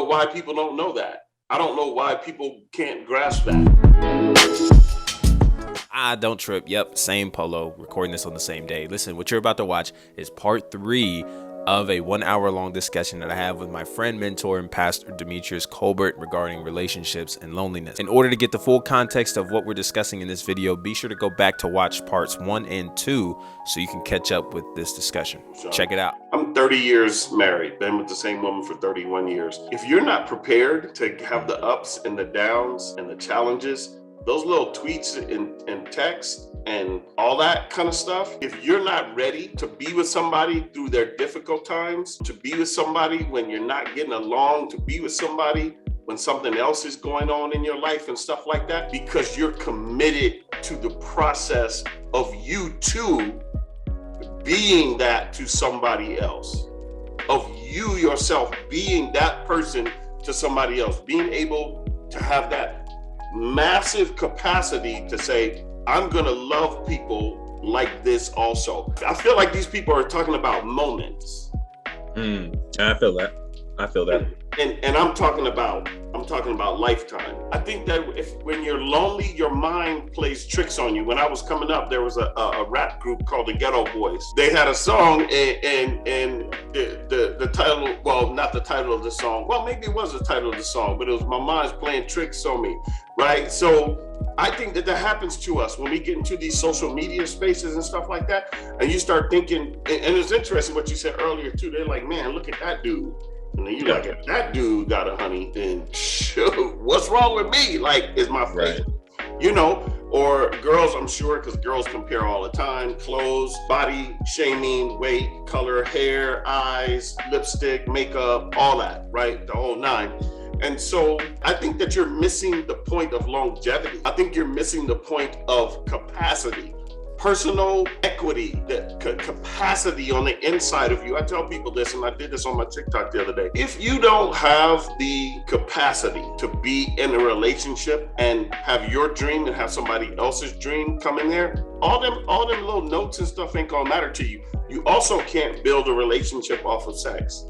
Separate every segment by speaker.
Speaker 1: why people don't know that. I don't know why people can't grasp that.
Speaker 2: Don't trip. Yep, same polo, recording this on the same day. Listen, what you're about to watch is part 3 of a 1 hour long discussion that I have with my friend, mentor, and pastor Demetrius Colbert regarding relationships and loneliness. In order to get the full context of what we're discussing in this video, be sure to go back to watch parts 1 and 2 so you can catch up with this discussion. Check it out.
Speaker 1: I'm 30 years married, been with the same woman for 31 years. If you're not prepared to have the ups and the downs and the challenges, those little tweets and texts and all that kind of stuff, if you're not ready to be with somebody through their difficult times, to be with somebody when you're not getting along, to be with somebody when something else is going on in your life and stuff like that, because you're committed to the process of you too being that to somebody else, of you yourself being that person to somebody else, being able to have that massive capacity to say, I'm gonna love people like this also. I feel like these people are talking about moments.
Speaker 3: I feel that.
Speaker 1: And I'm talking about lifetime. I think that when you're lonely, your mind plays tricks on you. When I was coming up, there was a rap group called the Ghetto Boys. They had a song and the title, well, not the title of the song. Well, maybe it was the title of the song, but it was My Mind's Playing Tricks on Me, right? So I think that happens to us when we get into these social media spaces and stuff like that. And you start thinking, and it's interesting what you said earlier too. They're like, man, look at that dude. And then you're like, if that dude got a honey, then shoot, what's wrong with me? Like, is my face, you know? Or girls, I'm sure, because girls compare all the time, clothes, body shaming, weight, color, hair, eyes, lipstick, makeup, all that, right? The whole 9. And so I think that you're missing the point of longevity. I think you're missing the point of capacity. Personal equity, the capacity on the inside of you. I tell people this, and I did this on my TikTok the other day. If you don't have the capacity to be in a relationship and have your dream and have somebody else's dream come in there, all them little notes and stuff ain't gonna matter to you. You also can't build a relationship off of sex.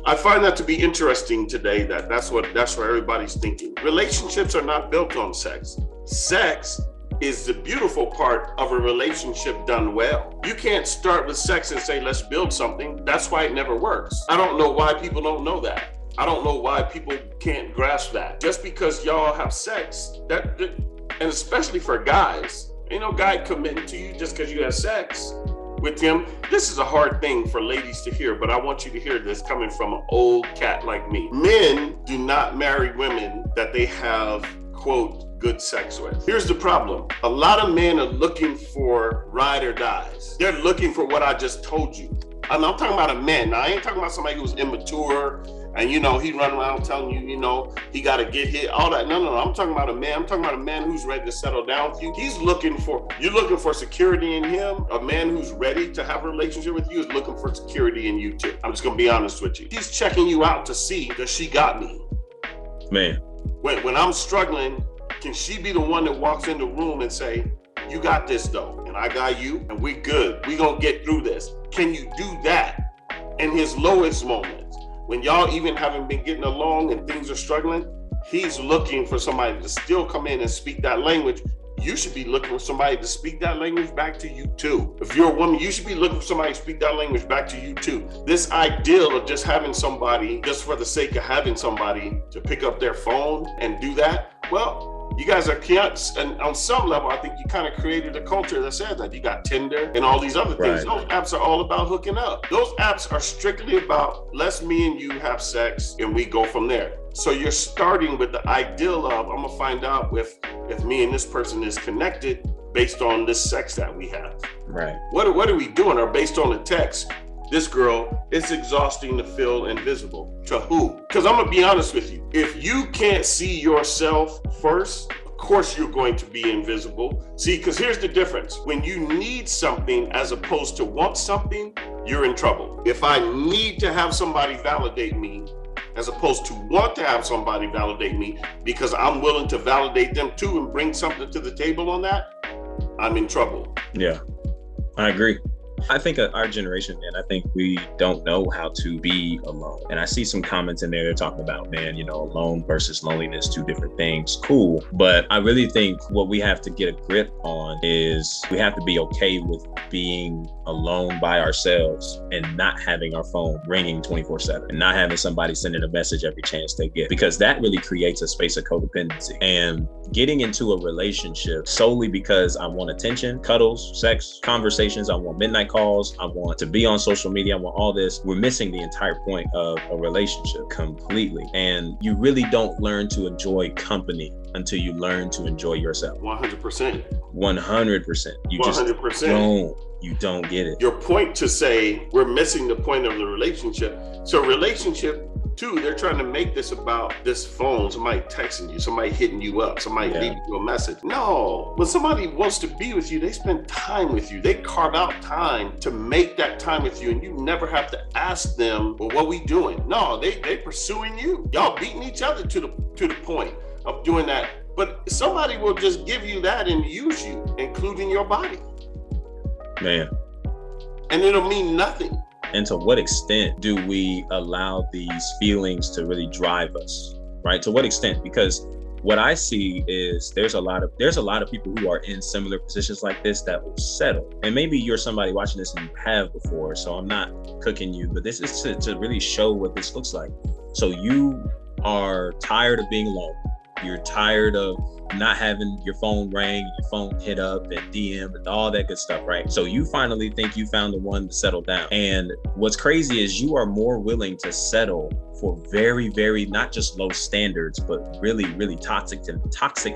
Speaker 1: I find that to be interesting today, that's what everybody's thinking. Relationships are not built on sex. Sex is the beautiful part of a relationship done well. You can't start with sex and say, let's build something. That's why it never works. I don't know why people don't know that. I don't know why people can't grasp that. Just because y'all have sex, and especially for guys, ain't no guy committing to you just because you have sex with him. This is a hard thing for ladies to hear, but I want you to hear this coming from an old cat like me. Men do not marry women that they have, quote, good sex with. Here's the problem. A lot of men are looking for ride or dies. They're looking for what I just told you. I'm talking about a man. Now, I ain't talking about somebody who's immature and, he run around telling you, he got to get hit, all that. No. I'm talking about a man. I'm talking about a man who's ready to settle down with you. You're looking for security in him. A man who's ready to have a relationship with you is looking for security in you too. I'm just going to be honest with you. He's checking you out to see, does she got me?
Speaker 3: Man.
Speaker 1: When I'm struggling, can she be the one that walks in the room and say, you got this though, and I got you, and we good. We gonna get through this. Can you do that in his lowest moments? When y'all even haven't been getting along and things are struggling, he's looking for somebody to still come in and speak that language. You should be looking for somebody to speak that language back to you too. If you're a woman, you should be looking for somebody to speak that language back to you too. This ideal of just having somebody, just for the sake of having somebody to pick up their phone and do that, well, you guys are, and on some level, I think you kind of created a culture that says that. You got Tinder and all these other things. Those apps are all about hooking up. Those apps are strictly about, let's me and you have sex and we go from there. So you're starting with the ideal of, I'm gonna find out if me and this person is connected based on this sex that we have.
Speaker 3: Right.
Speaker 1: What are we doing? Or based on the text, this girl, it's exhausting to feel invisible. To who? Because I'm gonna be honest with you. If you can't see yourself first, of course you're going to be invisible. See, because here's the difference. When you need something as opposed to want something, you're in trouble. If I need to have somebody validate me, as opposed to want to have somebody validate me because I'm willing to validate them too and bring something to the table on that, I'm in trouble.
Speaker 3: Yeah, I agree. I think our generation, man, I think we don't know how to be alone. And I see some comments in there, they're talking about, man, alone versus loneliness, two different things. Cool. But I really think what we have to get a grip on is we have to be okay with being alone by ourselves and not having our phone ringing 24/7 and not having somebody sending a message every chance they get, because that really creates a space of codependency. And getting into a relationship solely because I want attention, cuddles, sex, conversations, I want midnight calls, I want to be on social media, I want all this, we're missing the entire point of a relationship completely. And you really don't learn to enjoy company until you learn to enjoy yourself.
Speaker 1: 100%.
Speaker 3: 100%. You
Speaker 1: 100%.
Speaker 3: You don't get it.
Speaker 1: Your point to say we're missing the point of the relationship. So relationship too, they're trying to make this about this phone, somebody texting you, somebody hitting you up, somebody leaving you a message. No, when somebody wants to be with you, they spend time with you. They carve out time to make that time with you, and you never have to ask them, well, what we doing? No, they pursuing you. Y'all beating each other to the point of doing that. But somebody will just give you that and use you, including your body.
Speaker 3: Man.
Speaker 1: And it'll mean nothing.
Speaker 3: And to what extent do we allow these feelings to really drive us, right? To what extent? Because what I see is there's a lot of people who are in similar positions like this that will settle. And maybe you're somebody watching this and you have before, so I'm not cooking you, but this is to really show what this looks like. So you are tired of being alone. You're tired of not having your phone ring, your phone hit up and DM and all that good stuff, right? So you finally think you found the one to settle down. And what's crazy is you are more willing to settle for very, very, not just low standards, but really, really toxic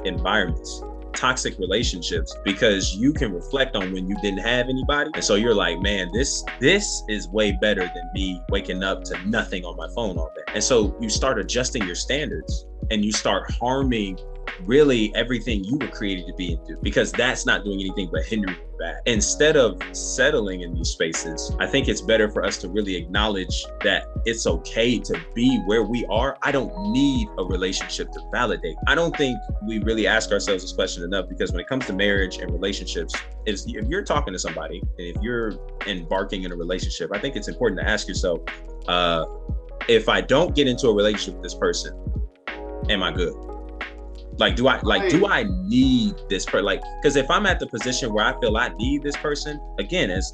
Speaker 3: environments, toxic relationships, because you can reflect on when you didn't have anybody. And so you're like, man, this is way better than me waking up to nothing on my phone all day. And so you start adjusting your standards and you start harming really everything you were created to be into, because that's not doing anything but hindering you back. Instead of settling in these spaces, I think it's better for us to really acknowledge that it's okay to be where we are. I don't need a relationship to validate. I don't think we really ask ourselves this question enough, because when it comes to marriage and relationships, if you're talking to somebody and if you're embarking in a relationship, I think it's important to ask yourself, if I don't get into a relationship with this person, am I good? Like, do I need this person? Like, because if I'm at the position where I feel I need this person, again, as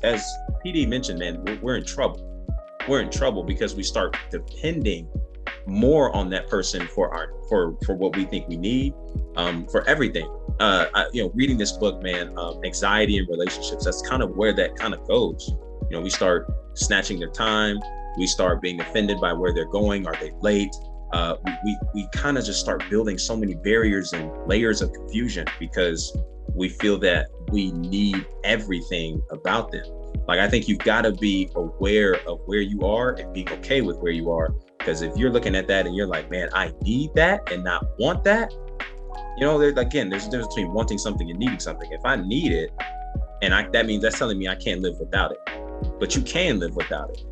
Speaker 3: PD mentioned, man, we're in trouble. We're in trouble because we start depending more on that person for what we think we need, for everything. Reading this book, man, anxiety in relationships, that's kind of where that kind of goes. We start snatching their time. We start being offended by where they're going. Are they late? We kind of just start building so many barriers and layers of confusion because we feel that we need everything about them. Like, I think you've got to be aware of where you are and being okay with where you are. Because if you're looking at that and you're like, man, I need that and not want that, there's a difference between wanting something and needing something. If I need it, and that's telling me I can't live without it. But you can live without it.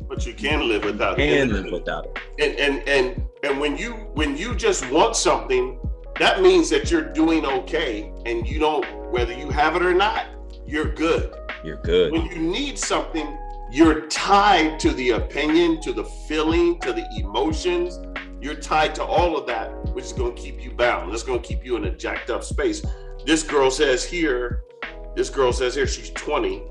Speaker 1: And when you just want something, that means that you're doing okay, and you don't, whether you have it or not, you're good.
Speaker 3: You're good.
Speaker 1: When you need something, you're tied to the opinion, to the feeling, to the emotions. You're tied to all of that, which is going to keep you bound. It's going to keep you in a jacked up space. This girl says here, she's 20.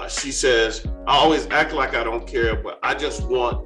Speaker 1: She says, I always act like I don't care, but I just want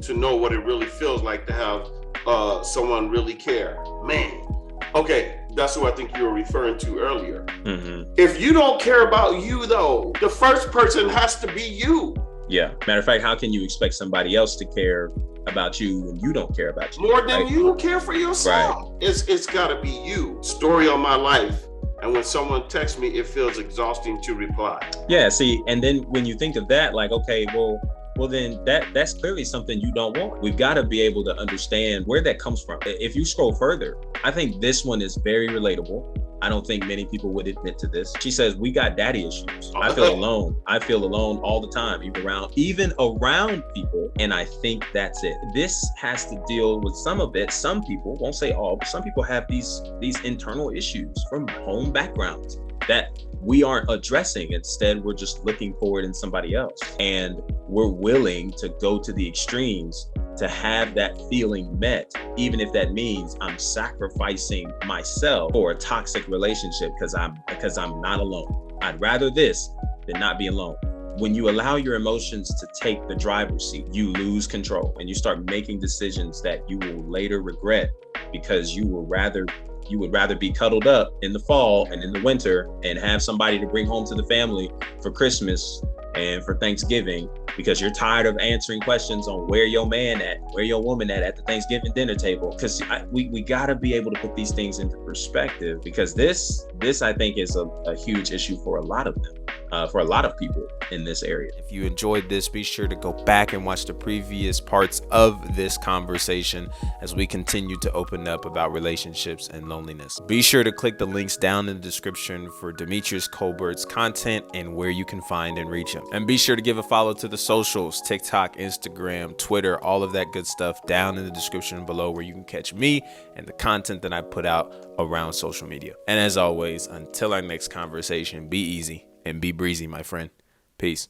Speaker 1: to know what it really feels like to have someone really care. Man, okay, that's who I think you were referring to earlier. Mm-hmm. If you don't care about you, though, the first person has to be you.
Speaker 3: Yeah. Matter of fact, how can you expect somebody else to care about you when you don't care about you?
Speaker 1: More than you care for yourself. Right. It's got to be you. Story of my life. And when someone texts me, it feels exhausting to reply.
Speaker 3: Yeah, see, and then when you think of that, like, okay, well, then that's clearly something you don't want. We've got to be able to understand where that comes from. If you scroll further, I think this one is very relatable. I don't think many people would admit to this. She says, we got daddy issues. I feel alone. I feel alone all the time, even around people. And I think that's it. This has to deal with some of it. Some people, won't say all, but some people have these internal issues from home backgrounds. that we aren't addressing. Instead, we're just looking for it in somebody else. And we're willing to go to the extremes to have that feeling met, even if that means I'm sacrificing myself for a toxic relationship because I'm not alone. I'd rather this than not be alone. When you allow your emotions to take the driver's seat, you lose control and you start making decisions that you will later regret because you would rather be cuddled up in the fall and in the winter and have somebody to bring home to the family for Christmas and for Thanksgiving, because you're tired of answering questions on where your man at, where your woman at the Thanksgiving dinner table. Because we got to be able to put these things into perspective, because this I think is a huge issue for a lot of them, for a lot of people in this area.
Speaker 2: If you enjoyed this, be sure to go back and watch the previous parts of this conversation as we continue to open up about relationships and loneliness. Be sure to click the links down in the description for Demetrius Colbert's content and where you can find and reach him. And be sure to give a follow to the socials, TikTok, Instagram, Twitter, all of that good stuff down in the description below, where you can catch me and the content that I put out around social media. And as always, until our next conversation, be easy and be breezy, my friend. Peace.